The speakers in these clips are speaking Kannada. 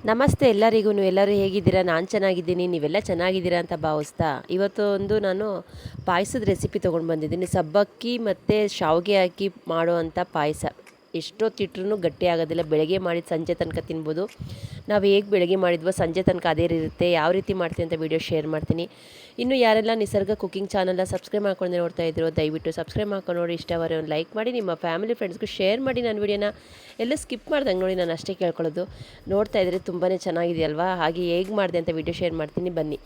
ನಮಸ್ತೆ ಎಲ್ಲರಿಗೂ. ಎಲ್ಲರೂ ಹೇಗಿದ್ದೀರಾ? ನಾನು ಚೆನ್ನಾಗಿದ್ದೀನಿ, ನೀವೆಲ್ಲ ಚೆನ್ನಾಗಿದ್ದೀರಾ ಅಂತ ಭಾವಿಸ್ತಾ ಇವತ್ತು ನಾನು ಪಾಯಸದ ರೆಸಿಪಿ ತೊಗೊಂಡು ಬಂದಿದ್ದೀನಿ. ಸಬ್ಬಕ್ಕಿ ಮತ್ತು ಶಾವಿಗೆ ಹಾಕಿ ಮಾಡುವಂಥ ಪಾಯಸ. ಎಷ್ಟೊತ್ತಿಟ್ರೂ ಗಟ್ಟಿ ಆಗೋದಿಲ್ಲ. ಬೆಳಗ್ಗೆ ಮಾಡಿದ ಸಂಜೆ ತನಕ ತಿನ್ಬೋದು. ನಾವು ಹೇಗೆ ಬೆಳಗ್ಗೆ ಮಾಡಿದ್ವೋ ಸಂಜೆ ತನಕ ಅದೇ ಇರುತ್ತೆ. ಯಾವ ರೀತಿ ಮಾಡ್ತೀನಿ ಅಂತ ವಿಡಿಯೋ ಶೇರ್ ಮಾಡ್ತೀನಿ. ಇನ್ನು ಯಾರೆಲ್ಲ ನಿಸರ್ಗ ಕುಕಿಂಗ್ ಚಾನಲ್ನ ಸಬ್ಸ್ಕ್ರೈಬ್ ಮಾಡ್ಕೊಂಡು ನೋಡ್ತಾ ಇದ್ರು, ದಯವಿಟ್ಟು ಸಬ್ಸ್ಕ್ರೈಬ್ ಮಾಡ್ಕೊಂಡು ನೋಡಿ. ಇಷ್ಟವರೆ ಒಂದು ಲೈಕ್ ಮಾಡಿ, ನಿಮ್ಮ ಫ್ಯಾಮಿಲಿ ಫ್ರೆಂಡ್ಸ್ಗೂ ಶೇರ್ ಮಾಡಿ. ನನ್ನ ವಿಡಿಯೋನ ಎಲ್ಲ ಸ್ಕಿಪ್ ಮಾಡ್ದಂಗೆ ನೋಡಿ, ನಾನು ಅಷ್ಟೇ ಕೇಳ್ಕೊಳ್ಳೋದು. ನೋಡ್ತಾ ಇದ್ರೆ ತುಂಬಾ ಚೆನ್ನಾಗಿದೆಯಲ್ವಾ? ಹಾಗೆ ಹೇಗೆ ಮಾಡಿದೆ ಅಂತ ವಿಡಿಯೋ ಶೇರ್ ಮಾಡ್ತೀನಿ, ಬನ್ನಿ.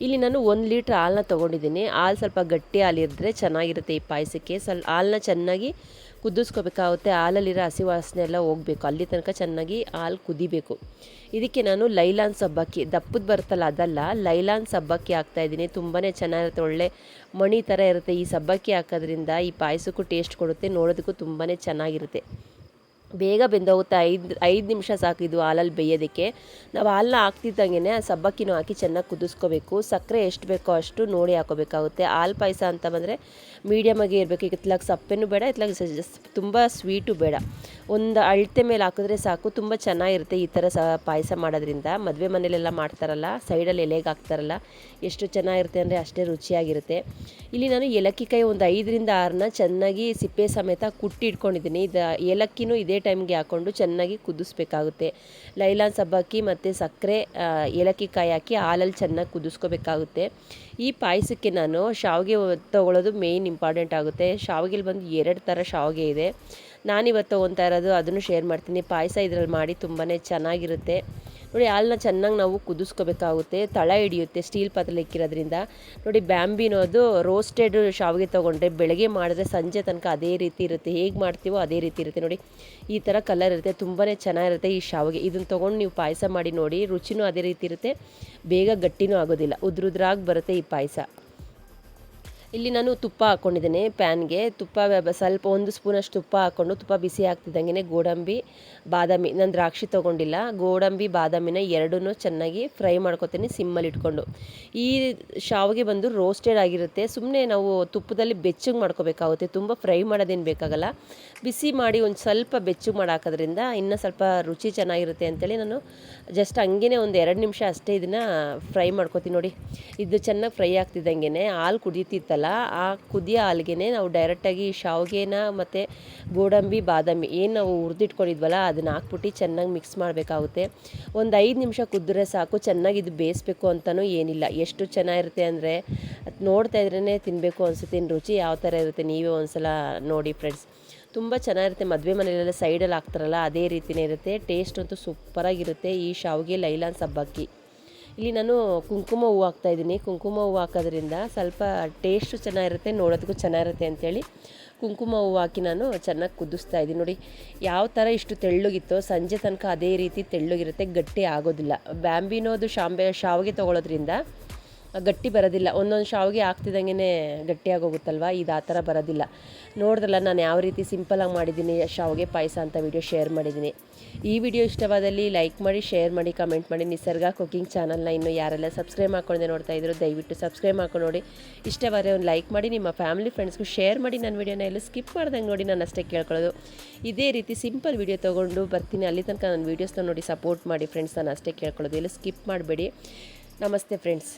ಇಲ್ಲಿ ನಾನು 1 ಲೀಟ್ರ್ ಹಾಲನ್ನ ತೊಗೊಂಡಿದ್ದೀನಿ. ಹಾಲು ಸ್ವಲ್ಪ ಗಟ್ಟಿ ಹಾಲಿದ್ರೆ ಚೆನ್ನಾಗಿರುತ್ತೆ ಈ ಪಾಯಸಕ್ಕೆ. ಹಾಲನ್ನ ಚೆನ್ನಾಗಿ ಕುದಿಸ್ಕೋಬೇಕಾಗುತ್ತೆ. ಹಾಲಲ್ಲಿರೋ ಹಸಿ ವಾಸನೆ ಎಲ್ಲ ಹೋಗಬೇಕು, ಅಲ್ಲಿ ತನಕ ಚೆನ್ನಾಗಿ ಹಾಲು ಕುದಿಬೇಕು. ಇದಕ್ಕೆ ನಾನು ಲೈಲಾನ್ ಸಬ್ಬಕ್ಕಿ, ದಪ್ಪದ ಬರುತ್ತಲ್ಲ ಅದಲ್ಲ, ಲೈಲಾನ್ ಸಬ್ಬಕ್ಕಿ ಹಾಕ್ತಾಯಿದ್ದೀನಿ. ತುಂಬಾ ಚೆನ್ನಾಗಿರುತ್ತೆ, ಒಳ್ಳೆ ಮಣಿ ಥರ ಇರುತ್ತೆ. ಈ ಸಬ್ಬಕ್ಕಿ ಹಾಕೋದ್ರಿಂದ ಈ ಪಾಯಸಕ್ಕೂ ಟೇಸ್ಟ್ ಕೊಡುತ್ತೆ, ನೋಡೋದಕ್ಕೂ ತುಂಬಾ ಚೆನ್ನಾಗಿರುತ್ತೆ. ಬೇಗ ಬೆಂದೋಗುತ್ತೆ. 5 ನಿಮಿಷ ಸಾಕು ಇದು ಹಾಲಲ್ಲಿ ಬೇಯೋದಕ್ಕೆ. ನಾವು ಹಾಲನ್ನ ಹಾಕ್ತಿದ್ದಂಗೆ ಆ ಸಬ್ಬಕ್ಕಿನೂ ಹಾಕಿ ಚೆನ್ನಾಗಿ ಕುದಿಸ್ಕೋಬೇಕು. ಸಕ್ಕರೆ ಎಷ್ಟು ಬೇಕೋ ಅಷ್ಟು ನೋಡಿ ಹಾಕೋಬೇಕಾಗುತ್ತೆ. ಹಾಲು ಪಾಯಸ ಅಂತ ಬಂದರೆ ಮೀಡಿಯಮಾಗಿ ಇರಬೇಕು. ಇತ್ಲಾಗ ಸಪ್ಪೆನೂ ಬೇಡ, ಇತ್ಲಾಗ ತುಂಬ ಸ್ವೀಟು ಬೇಡ. ಒಂದು ಅಳತೆ ಮೇಲೆ ಹಾಕಿದ್ರೆ ಸಾಕು. ತುಂಬ ಚೆನ್ನಾಗಿರುತ್ತೆ ಈ ಥರ ಪಾಯಸ ಮಾಡೋದ್ರಿಂದ. ಮದುವೆ ಮನೇಲೆಲ್ಲ ಮಾಡ್ತಾರಲ್ಲ, ಸೈಡಲ್ಲಿ ಎಲೆಗೆ ಹಾಕ್ತಾರಲ್ಲ, ಎಷ್ಟು ಚೆನ್ನಾಗಿರುತ್ತೆ ಅಂದರೆ ಅಷ್ಟೇ ರುಚಿಯಾಗಿರುತ್ತೆ. ಇಲ್ಲಿ ನಾನು ಏಲಕ್ಕಿ ಕಾಯಿ ಒಂದು 5ರಿಂದ 6ನ ಚೆನ್ನಾಗಿ ಸಿಪ್ಪೆ ಸಮೇತ ಕುಟ್ಟಿ ಇಟ್ಕೊಂಡಿದ್ದೀನಿ. ಏಲಕ್ಕಿನೂ ಇದೇ ಟೈಮ್ಗೆ ಹಾಕ್ಕೊಂಡು ಚೆನ್ನಾಗಿ ಕುದಿಸ್ಬೇಕಾಗುತ್ತೆ. ಲೈಲಾನ್ ಸಬ್ಬಕ್ಕಿ ಮತ್ತು ಸಕ್ಕರೆ, ಏಲಕ್ಕಿ ಕಾಯಿ ಹಾಕಿ ಹಾಲಲ್ಲಿ ಚೆನ್ನಾಗಿ ಕುದಿಸ್ಕೋಬೇಕಾಗುತ್ತೆ. ಈ ಪಾಯಸಕ್ಕೆ ನಾನು ಶಾವಿಗೆ ತೊಗೊಳ್ಳೋದು ಮೇಯ್ನ್ ಇಂಪಾರ್ಟೆಂಟ್ ಆಗುತ್ತೆ. ಶಾವಿಗೆಲಿ ಬಂದು 2 ಥರ ಶಾವಿಗೆ ಇದೆ. ನಾನಿವತ್ತು ತೊಗೊತಾ ಇರೋದು, ಅದನ್ನು ಶೇರ್ ಮಾಡ್ತೀನಿ. ಪಾಯಸ ಇದರಲ್ಲಿ ಮಾಡಿ ತುಂಬಾ ಚೆನ್ನಾಗಿರುತ್ತೆ. ನೋಡಿ, ಹಾಲನ್ನ ಚೆನ್ನಾಗಿ ನಾವು ಕುದಿಸ್ಕೋಬೇಕಾಗುತ್ತೆ. ತಳ ಹಿಡಿಯುತ್ತೆ ಸ್ಟೀಲ್ ಪಾತ್ರೆಲಿ ಇಕ್ಕಿರೋದ್ರಿಂದ. ನೋಡಿ, ಬ್ಯಾಂಬಿನೋದು ರೋಸ್ಟೆಡ್ ಶಾವಿಗೆ ತೊಗೊಂಡ್ರೆ ಬೆಳಗ್ಗೆ ಮಾಡಿದ್ರೆ ಸಂಜೆ ತನಕ ಅದೇ ರೀತಿ ಇರುತ್ತೆ. ಹೇಗೆ ಮಾಡ್ತೀವೋ ಅದೇ ರೀತಿ ಇರುತ್ತೆ. ನೋಡಿ, ಈ ಥರ ಕಲರ್ ಇರುತ್ತೆ. ತುಂಬಾ ಚೆನ್ನಾಗಿರುತ್ತೆ ಈ ಶಾವಿಗೆ. ಇದನ್ನು ತೊಗೊಂಡು ನೀವು ಪಾಯಸ ಮಾಡಿ ನೋಡಿ, ರುಚಿನೂ ಅದೇ ರೀತಿ ಇರುತ್ತೆ, ಬೇಗ ಗಟ್ಟಿನೂ ಆಗೋದಿಲ್ಲ, ಉದ್ರುದ್ರಾಗಿ ಬರುತ್ತೆ ಈ ಪಾಯಸ. ಇಲ್ಲಿ ನಾನು ತುಪ್ಪ ಹಾಕ್ಕೊಂಡಿದ್ದೇನೆ ಪ್ಯಾನ್ಗೆ. ತುಪ್ಪ ಸ್ವಲ್ಪ 1 ಸ್ಪೂನಷ್ಟು ತುಪ್ಪ ಹಾಕ್ಕೊಂಡು, ತುಪ್ಪ ಬಿಸಿ ಆಗ್ತಿದ್ದಂಗೆ ಗೋಡಂಬಿ, ಬಾದಾಮಿ, ನಾನು ದ್ರಾಕ್ಷಿ ತೊಗೊಂಡಿಲ್ಲ, ಗೋಡಂಬಿ ಬಾದಾಮಿನ ಎರಡನ್ನೂ ಚೆನ್ನಾಗಿ ಫ್ರೈ ಮಾಡ್ಕೊತೀನಿ ಸಿಮ್ಮಲ್ಲಿ ಇಟ್ಕೊಂಡು. ಈ ಶಾವಿಗೆ ಬಂದು ರೋಸ್ಟೆಡ್ ಆಗಿರುತ್ತೆ. ಸುಮ್ಮನೆ ನಾವು ತುಪ್ಪದಲ್ಲಿ ಬೆಚ್ಚಗೆ ಮಾಡ್ಕೋಬೇಕಾಗುತ್ತೆ, ತುಂಬ ಫ್ರೈ ಮಾಡೋದೇನು ಬೇಕಾಗಲ್ಲ. ಬಿಸಿ ಮಾಡಿ ಒಂದು ಸ್ವಲ್ಪ ಬೆಚ್ಚಗೆ ಮಾಡಿ ಹಾಕೋದ್ರಿಂದ ಇನ್ನೂ ಸ್ವಲ್ಪ ರುಚಿ ಚೆನ್ನಾಗಿರುತ್ತೆ ಅಂತೇಳಿ ನಾನು ಜಸ್ಟ್ ಹಂಗೇ ಒಂದು 2 ನಿಮಿಷ ಅಷ್ಟೇ ಇದನ್ನು ಫ್ರೈ ಮಾಡ್ಕೊತೀನಿ. ನೋಡಿ, ಇದು ಚೆನ್ನಾಗಿ ಫ್ರೈ ಆಗ್ತಿದ್ದಂಗೆ ಹಾಲು ಕುದೀತಿತ್ತಲ್ಲ, ಆ ಕುದಿಯೋ ಹಾಲಿಗೆ ನಾವು ಡೈರೆಕ್ಟಾಗಿ ಶಾವಿಗೆನ ಮತ್ತು ಗೋಡಂಬಿ ಬಾದಾಮಿ ಏನು ನಾವು ಹುರಿದಿಟ್ಕೊಂಡಿದ್ವಲ್ಲ ಅದನ್ನು ಹಾಕ್ಬಿಟ್ಟು ಚೆನ್ನಾಗಿ ಮಿಕ್ಸ್ ಮಾಡಬೇಕಾಗುತ್ತೆ. ಒಂದು 5 ನಿಮಿಷ ಕುದ್ರೆ ಸಾಕು. ಚೆನ್ನಾಗಿ ಇದು ಬೇಯಿಸ್ಬೇಕು ಅಂತಲೂ ಏನಿಲ್ಲ. ಎಷ್ಟು ಚೆನ್ನಾಗಿರುತ್ತೆ ಅಂದರೆ ಅದು ನೋಡ್ತಾ ಇದ್ರೇ ತಿನ್ನಬೇಕು ಅನಿಸುತ್ತೆ. ಇನ್ನು ರುಚಿ ಯಾವ ಥರ ಇರುತ್ತೆ ನೀವೇ ಒಂದ್ಸಲ ನೋಡಿ ಫ್ರೆಂಡ್ಸ್. ತುಂಬ ಚೆನ್ನಾಗಿರುತ್ತೆ. ಮದುವೆ ಮನೆಯಲ್ಲೆಲ್ಲ ಸೈಡಲ್ಲಿ ಹಾಕ್ತಾರಲ್ಲ ಅದೇ ರೀತಿಯೇ ಇರುತ್ತೆ. ಟೇಸ್ಟ್ ಅಂತೂ ಸೂಪರಾಗಿರುತ್ತೆ ಈ ಶಾವಿಗೆ ಲೈಲಾನ್ ಸಬ್ಬಕ್ಕಿ. ಇಲ್ಲಿ ನಾನು ಕುಂಕುಮ ಹೂವು ಹಾಕ್ತಾಯಿದ್ದೀನಿ. ಕುಂಕುಮ ಹೂವು ಹಾಕೋದ್ರಿಂದ ಸ್ವಲ್ಪ ಟೇಸ್ಟು ಚೆನ್ನಾಗಿರುತ್ತೆ, ನೋಡೋದಕ್ಕೂ ಚೆನ್ನಾಗಿರುತ್ತೆ ಅಂಥೇಳಿ ಕುಂಕುಮ ಹೂವು ಹಾಕಿ ನಾನು ಚೆನ್ನಾಗಿ ಕುದಿಸ್ತಾ ಇದ್ದೀನಿ. ನೋಡಿ, ಯಾವ ಥರ ಇಷ್ಟು ತೆಳ್ಳಗಿತ್ತೋ ಸಂಜೆ ತನಕ ಅದೇ ರೀತಿ ತೆಳ್ಳಗಿರುತ್ತೆ, ಗಟ್ಟಿ ಆಗೋದಿಲ್ಲ. ಬ್ಯಾಂಬಿನೋದು ಶಾವಿಗೆ ತೊಗೊಳೋದ್ರಿಂದ ಗಟ್ಟಿ ಬರೋದಿಲ್ಲ. ಒಂದೊಂದು ಶಾವಿಗೆ ಹಾಕ್ತಿದ್ದಂಗೆ ಗಟ್ಟಿಯಾಗೋಗುತ್ತಲ್ವ, ಇದು ಆ ಥರ ಬರೋದಿಲ್ಲ. ನೋಡಿದ್ರಲ್ಲ ನಾನು ಯಾವ ರೀತಿ ಸಿಂಪಲಾಗಿ ಮಾಡಿದ್ದೀನಿ ಶಾವಿಗೆ ಪಾಯಸ ಅಂತ ವಿಡಿಯೋ ಶೇರ್ ಮಾಡಿದ್ದೀನಿ. ಈ ವಿಡಿಯೋ ಇಷ್ಟವಾದಲ್ಲಿ ಲೈಕ್ ಮಾಡಿ, ಶೇರ್ ಮಾಡಿ, ಕಮೆಂಟ್ ಮಾಡಿ. ನಿಸರ್ಗ ಕುಕಿಂಗ್ ಚಾನಲ್ನ ಇನ್ನೂ ಯಾರೆಲ್ಲ ಸಬ್ಸ್ಕ್ರೈಬ್ ಮಾಡ್ಕೊಂಡೆ ನೋಡ್ತಾ ಇದ್ರು, ದಯವಿಟ್ಟು ಸಬ್ಸ್ಕ್ರೈಬ್ ಮಾಡ್ಕೊಂಡು ನೋಡಿ. ಇಷ್ಟವಾದರೆ ಒಂದು ಲೈಕ್ ಮಾಡಿ, ನಿಮ್ಮ ಫ್ಯಾಮಿಲಿ ಫ್ರೆಂಡ್ಸ್ಗೂ ಶೇರ್ ಮಾಡಿ. ನನ್ನ ವಿಡಿಯೋನ ಎಲ್ಲೂ ಸ್ಕಿಪ್ ಮಾಡ್ದಂಗೆ ನೋಡಿ, ನಾನು ಅಷ್ಟೇ ಕೇಳ್ಕೊಳ್ಳೋದು. ಇದೇ ರೀತಿ ಸಿಂಪಲ್ ವಿಡಿಯೋ ತೊಗೊಂಡು ಬರ್ತೀನಿ. ಅಲ್ಲಿ ತನಕ ನನ್ನ ವೀಡಿಯೋಸ್ನ ನೋಡಿ ಸಪೋರ್ಟ್ ಮಾಡಿ ಫ್ರೆಂಡ್ಸ್, ನಾನು ಅಷ್ಟೇ ಕೇಳ್ಕೊಳ್ಳೋದು. ಎಲ್ಲೂ ಸ್ಕಿಪ್ ಮಾಡಬೇಡಿ. ನಮಸ್ತೆ ಫ್ರೆಂಡ್ಸ್.